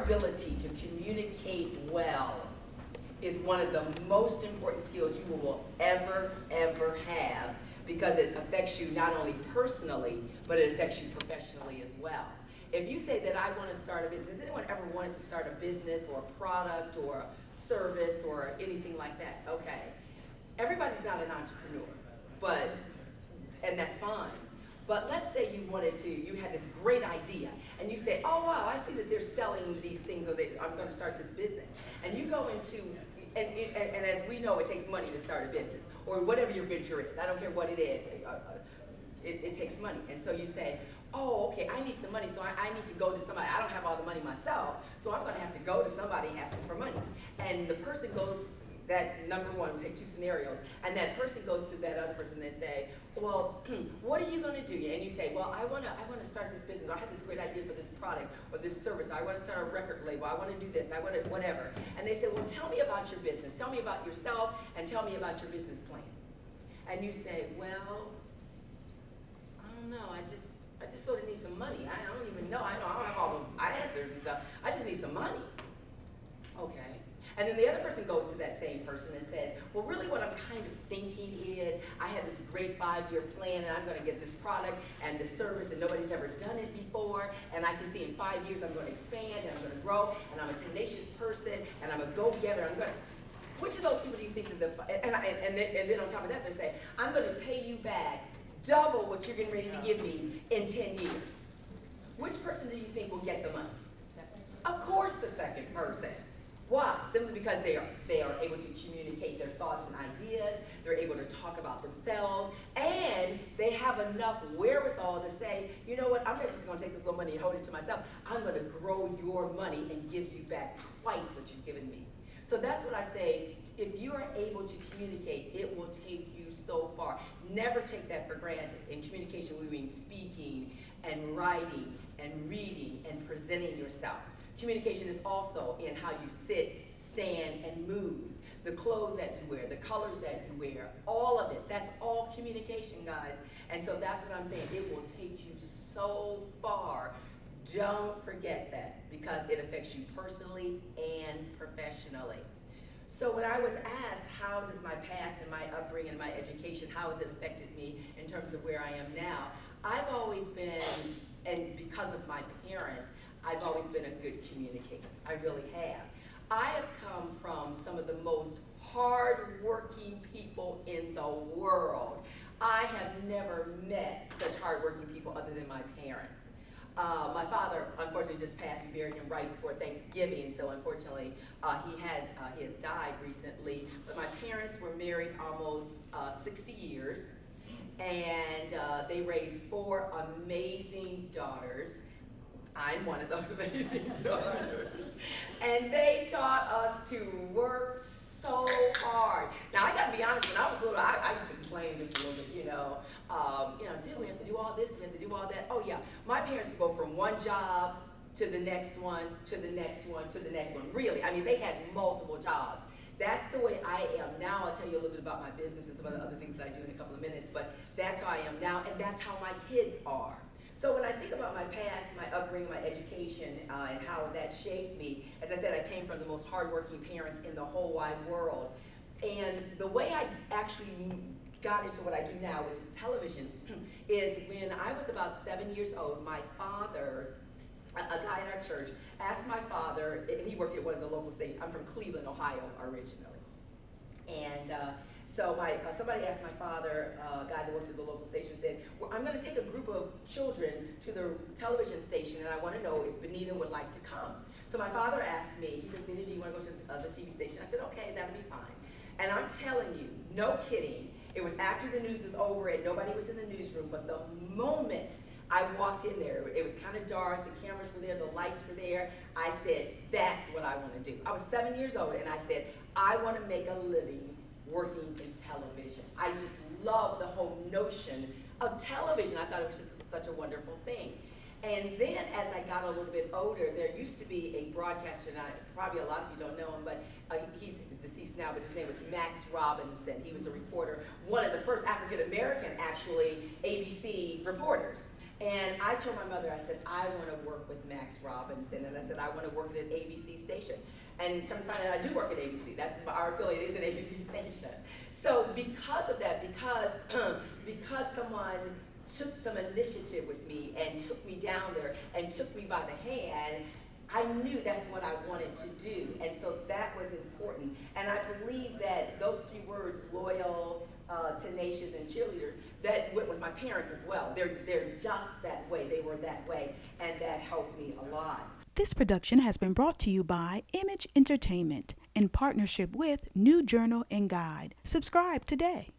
ability to communicate well is one of the most important skills you will ever have, because it affects you not only personally, but it affects you professionally as well. If you say that I want to start a business, has anyone ever wanted to start a business or a product or a service or anything like that? Okay. Everybody's not an entrepreneur, and that's fine. But let's say you had this great idea, and you say, oh wow, I see that they're selling these things, or I'm going to start this business. And you go into, and as we know, it takes money to start a business, or whatever your venture is. I don't care what it is. It takes money. And so you say, oh, okay, I need some money, so I need to go to somebody. I don't have all the money myself, so I'm going to have to go to somebody asking for money. And the person goes, that number one, take two scenarios, and that person goes to that other person and they say, well, what are you going to do? And you say, well, I want to start this business. I have this great idea for this product or this service. I want to start a record label. I want to do this. I want to whatever. And they say, well, tell me about your business. Tell me about yourself, and tell me about your business plan. And you say, well, I don't know. I just sort of need some money. I don't even know. I don't have all the answers and stuff. I just need some money. Okay. And then the other person goes to that same person and says, well, really what I'm kind of thinking is I have this great 5-year plan, and I'm going to get this product and this service, and nobody's ever done it before, and I can see in 5 years I'm going to expand, and I'm going to grow, and I'm a tenacious person, and I'm a go-getter. Which of those people do you think and then on top of that they say, I'm going to pay you back double what you're getting ready to give me in 10 years. Which person do you think will get the money? Of course the second person. Why? Simply because they are able to communicate their thoughts and ideas, they're able to talk about themselves, and they have enough wherewithal to say, you know what, I'm just going to take this little money and hold it to myself. I'm going to grow your money and give you back twice what you've given me. So that's what I say, if you are able to communicate, it will take you so far. Never take that for granted. In communication, we mean speaking and writing and reading and presenting yourself. Communication is also in how you sit, stand, and move. The clothes that you wear, the colors that you wear, all of it. That's all communication, guys. And so that's what I'm saying. It will take you so far. Don't forget that, because it affects you personally and professionally. So when I was asked, how does my past and my upbringing and my education, how has it affected me in terms of where I am now? I've always been, and because of my parents, I've always been a good communicator. I really have. I have come from some of the most hard-working people in the world. I have never met such hard-working people other than my parents. My father, unfortunately, just passed. We buried him right before Thanksgiving, so unfortunately, he has died recently. But my parents were married almost 60 years, and they raised 4 amazing daughters. I'm one of those amazing daughters. And they taught us to work so hard. Now, I gotta be honest, when I was little, I used to complain just a little bit, do we have to do all this, we have to do all that? Oh yeah, my parents would go from one job to the next one, to the next one, to the next one. Really, I mean, they had multiple jobs. That's the way I am now. I'll tell you a little bit about my business and some of the other things that I do in a couple of minutes, but that's how I am now, and that's how my kids are. So when I think about my past, my upbringing, my education, and how that shaped me, as I said, I came from the most hardworking parents in the whole wide world. And the way I actually got into what I do now, which is television, is when I was about 7 years old, my father, a guy in our church, asked my father, and he worked at one of the local stations. I'm from Cleveland, Ohio, originally. And so somebody asked my father, a guy that worked at the local station, said, well, I'm going to take a group of children to the television station, and I want to know if Benita would like to come. So my father asked me, he says, Benita, do you want to go to the TV station? I said, okay, that'll be fine. And I'm telling you, no kidding, it was after the news was over and nobody was in the newsroom, but the moment I walked in there, it was kind of dark, the cameras were there, the lights were there, I said, that's what I want to do. I was 7 years old, and I said, I want to make a living working in television. I just love the whole notion of television. I thought it was just such a wonderful thing. And then as I got a little bit older, there used to be a broadcaster, and probably a lot of you don't know him, but he's deceased now, but his name was Max Robinson. He was a reporter, one of the first African-American, actually, ABC reporters. And I told my mother, I said, I want to work with Max Robinson, and I said, I want to work at an ABC station. And come to find out, I do work at ABC. That's our affiliate is an ABC station. So because of that, because someone took some initiative with me and took me down there and took me by the hand, I knew that's what I wanted to do. And so that was important. And I believe that those three words, loyal, tenacious, and cheerleader, that went with my parents as well. They're just that way. They were that way. And that helped me a lot. This production has been brought to you by Image Entertainment in partnership with New Journal and Guide. Subscribe today.